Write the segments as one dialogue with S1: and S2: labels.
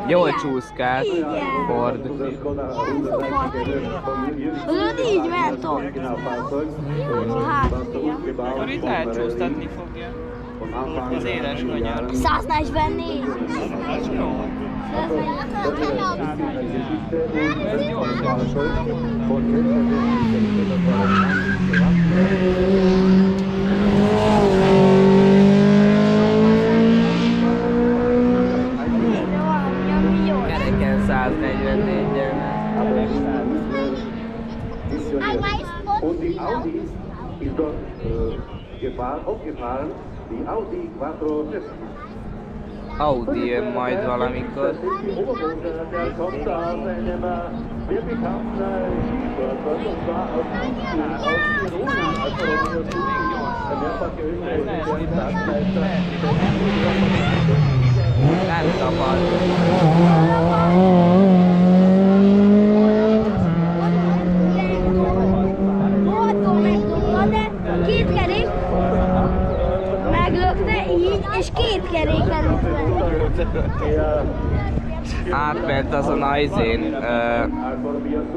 S1: Jól csúszkált, Ford.
S2: Tudod, így ment ott.
S3: Akkor itt elcsúsztatni fogja. Az éles kanyar.
S2: 144.
S3: Ez jó. Ez jó.
S1: Kereken 144-en.
S4: Und die Audi ist dort aufgefahren, die Audi Quattro.
S1: Audi jön majd valamikor.
S4: Die Oberbote, der kommt aus einem sehr bekannten Skisportler, und zwar aus Tirol, also der mehrfach geöffnete Staatsmeister.
S1: Nem szabad.
S2: Két kerék meglökte így, és két kerék elütve.
S1: Átment azon a izén.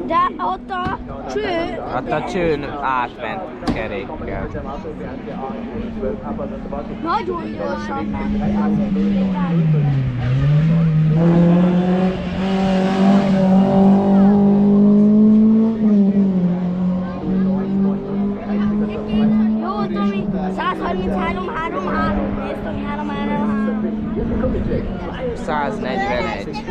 S2: De ott a cső...
S1: Hát a csőn átment kerékkel.
S2: Nagyon gyorsan ment azért. Jó, Tomi, 133, 3, 3. Nézd, Tomi, 3, 3, 3.
S1: 141.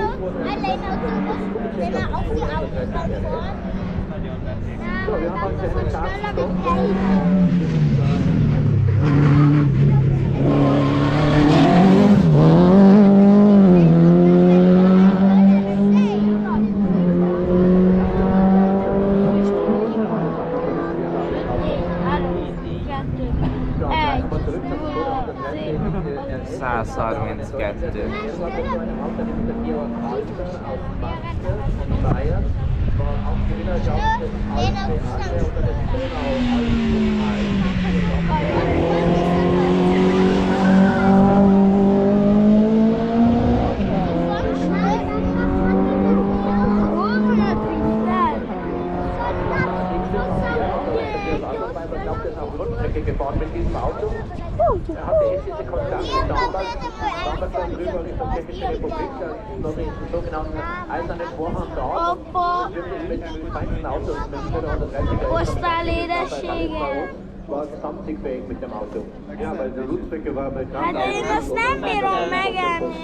S4: Gefahren mit diesem Auto. Er hatte etliche Kontakte damals dann drüber in der Tschechischen Republik, noch den sogenannten eisernen Vorhang da. Mit den feinsten Autos, mit 430er.
S2: Hoztál édességet?
S4: War gesamtsiegfähig mit dem Auto. Ja, weil der Rückstrecke war bekannt.
S2: Hát én azt nem bírom megenni.